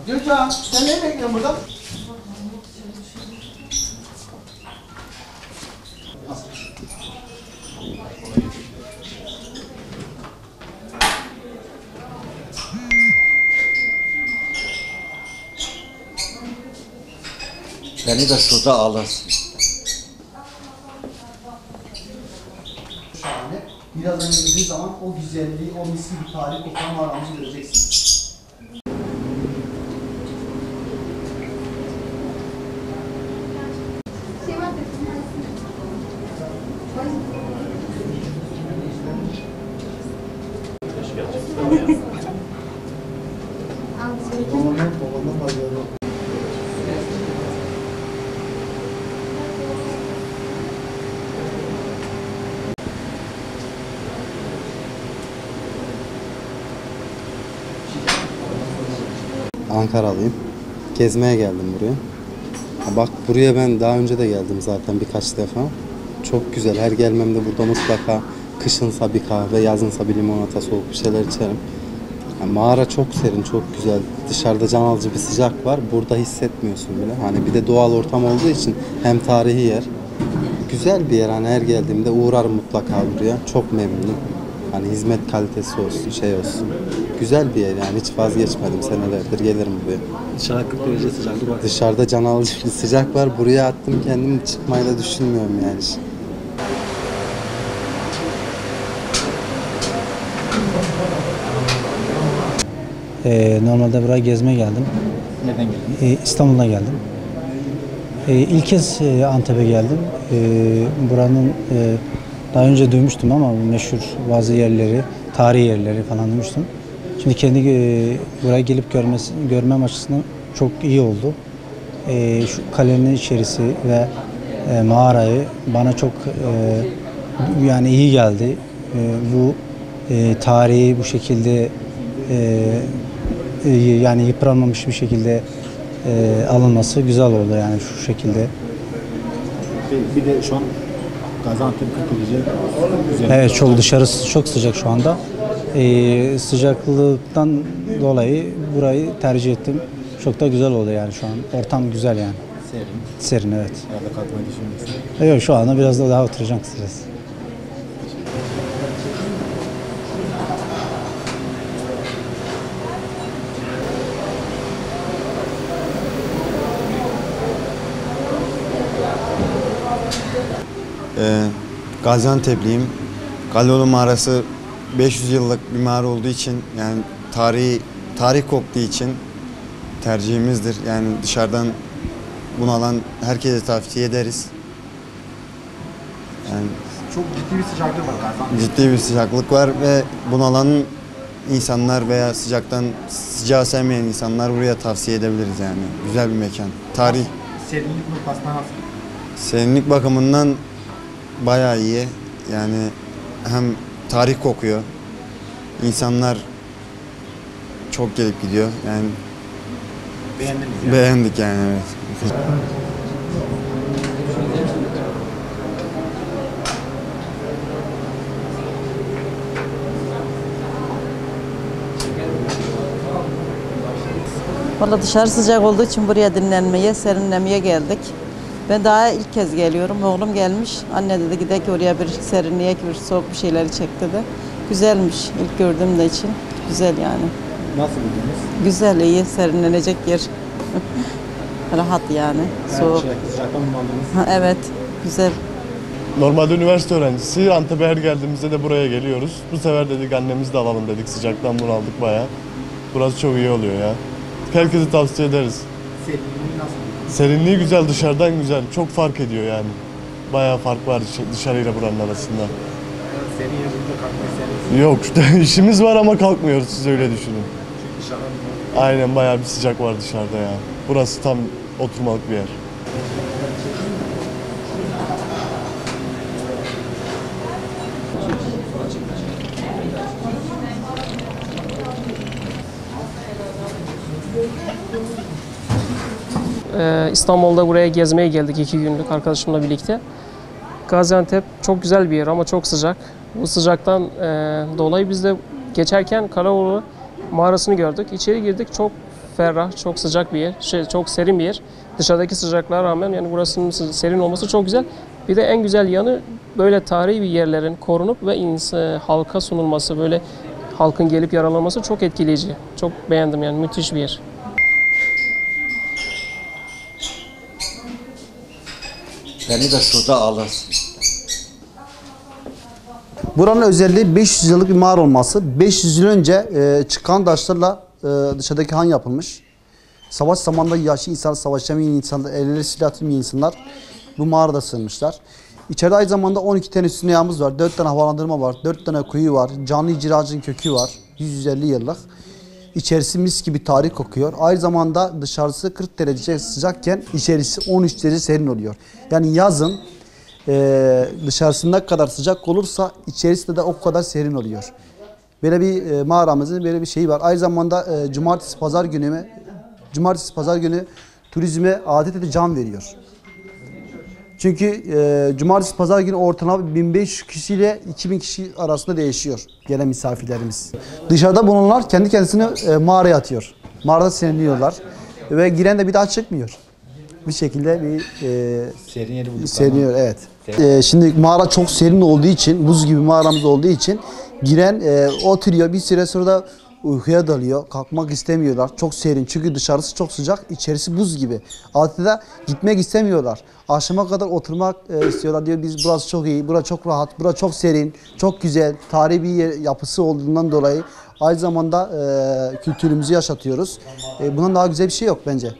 Gülcan, sen neyi bekliyorsun burada? Beni de şurada alırsın. Şahane. Biraz önce girdiği zaman o güzelliği, o mis gibi tarih kokan mağaramızı göreceksiniz. Babamdan fazla. Ankaralıyım. Gezmeye geldim buraya. Bak buraya ben daha önce de geldim zaten birkaç defa. Çok güzel. Her gelmemde burada mutlaka kışınsa bir kahve, yazınsa bir limonata, soğuk bir şeyler içerim. Yani mağara çok serin, çok güzel. Dışarıda can alıcı bir sıcak var. Burada hissetmiyorsun bile. Hani bir de doğal ortam olduğu için hem tarihi yer. Güzel bir yer. Hani her geldiğimde uğrarım mutlaka buraya. Çok memnunum. Hani hizmet kalitesi olsun, şey olsun. Güzel bir yer yani. Hiç vazgeçmedim. Senelerdir gelirim buraya. Dışarı 40 derece sıcaklık var. Dışarıda can alıcı bir sıcak var. Buraya attım kendimi, çıkmayı da düşünmüyorum yani. Normalde buraya gezmeye geldim. Neden geldin? İstanbul'a geldim. İlk kez Antep'e geldim. Buranın daha önce duymuştum ama meşhur bazı yerleri, tarihi yerleri falan duymuştum. Şimdi kendi buraya gelip görmem açısından çok iyi oldu. Şu kalenin içerisi ve mağarayı bana çok yani iyi geldi. Bu tarihi bu şekilde yani yıpranmamış bir şekilde alınması güzel oldu yani şu şekilde. Bir de şu an Gaziantep 40 derece güzel. Evet çok dışarısı çok sıcak şu anda. Sıcaklıktan dolayı burayı tercih ettim. Çok da güzel oldu yani şu an. Ortam güzel yani. Serin. Serin evet. Herhalde kalkmayı düşünüyorsun. Evet şu anda biraz da daha oturacağım kısacası. Gaziantep'liyim. Kaleoğlu Mağarası 500 yıllık bir mağara olduğu için yani tarih koktuğu için tercihimizdir. Yani dışarıdan bunalan herkese tavsiye ederiz. Yani Çok ciddi bir sıcaklık var Gaziantep'te. ciddi bir sıcaklık var ve bunalan insanlar veya sıcağı sevmeyen insanlar buraya tavsiye edebiliriz yani. Güzel bir mekan. Tarih. Serinlik noktasına nasıl? Serinlik bakımından bayağı iyi. Yani hem tarih kokuyor. İnsanlar çok gelip gidiyor. Yani Beğendiniz yani. beğendik yani evet. Vallahi dışarı sıcak olduğu için buraya dinlenmeye, serinlemeye geldik. Ben daha ilk kez geliyorum. Oğlum gelmiş. Anne dedi gidelim oraya bir serinleyek, bir soğuk bir şeyler çek dedi. Güzelmiş ilk gördüğüm de için. Güzel yani. Nasıl buldunuz? Güzel, iyi, serinlenecek yer. Rahat yani. Soğuk. Sıcaktan mı aldınız? Ha, evet, güzel. Normalde üniversite öğrencisi. Antep'e her geldiğimizde de buraya geliyoruz. Bu sefer dedik annemizi de alalım dedik. Sıcaktan bunaldık bayağı. Burası çok iyi oluyor ya. Herkese tavsiye ederiz. Serinliği nasıl buldunuz? Serinliği güzel, dışarıdan güzel. Çok fark ediyor yani. Bayağı fark var dışarıyla buranın arasında. Senin yanında kalkmayı serin. Yok, işimiz var ama kalkmıyoruz, siz öyle düşünün. Çünkü dışarıdan Aynen, bayağı bir sıcak var dışarıda ya. Burası tam oturmalık bir yer. İstanbul'da buraya gezmeye geldik 2 günlük arkadaşımla birlikte. Gaziantep çok güzel bir yer ama çok sıcak. Bu sıcaktan dolayı biz de geçerken Karaoğlu mağarasını gördük. İçeri girdik, çok ferah, çok sıcak bir yer, çok serin bir yer. Dışarıdaki sıcaklığa rağmen yani burasının serin olması çok güzel. Bir de en güzel yanı böyle tarihi bir yerlerin korunup ve halka sunulması, böyle halkın gelip yararlanması çok etkileyici. Çok beğendim yani, müthiş bir yer. Beni de şurada alırsın. Buranın özelliği 500 yıllık bir mağara olması. 500 yıl önce çıkan taşlarla dışarıdaki han yapılmış. Savaş zamanında yaşlı insan, savaşamayan insanlar, elleri silah tutmayan insanlar bu mağarada sığınmışlar. İçeride aynı zamanda 12 tane üstüne yağımız var, 4 tane havalandırma var, 4 tane kuyu var, canlı incir ağacının kökü var, 150 yıllık. İçerisi mis gibi tarih kokuyor. Aynı zamanda dışarısı 40 derece sıcakken içerisi 13 derece serin oluyor. Yani yazın dışarısı ne kadar sıcak olursa içerisi de o kadar serin oluyor. Böyle bir mağaramızın böyle bir şeyi var. Aynı zamanda cumartesi pazar günü turizme adeta can veriyor. Çünkü cumartesi pazar günü ortalama 1500 kişiyle 2000 kişi arasında değişiyor gelen misafirlerimiz. Dışarıda bulunanlar kendi kendisini mağaraya atıyor. Mağarada serinliyorlar ve giren de bir daha çıkmıyor. Bir şekilde bir Serin yeri bulduk. seriniyor, evet. Şimdi mağara çok serin olduğu için, buz gibi mağaramız olduğu için giren oturuyor, bir süre sonra da uykuya dalıyor. Kalkmak istemiyorlar. Çok serin çünkü dışarısı çok sıcak, içerisi buz gibi. Adeta gitmek istemiyorlar. Akşama kadar oturmak istiyorlar diyor. Biz burası çok iyi, burası çok rahat, burası çok serin, çok güzel, tarihi bir yapısı olduğundan dolayı aynı zamanda kültürümüzü yaşatıyoruz. Bundan daha güzel bir şey yok bence.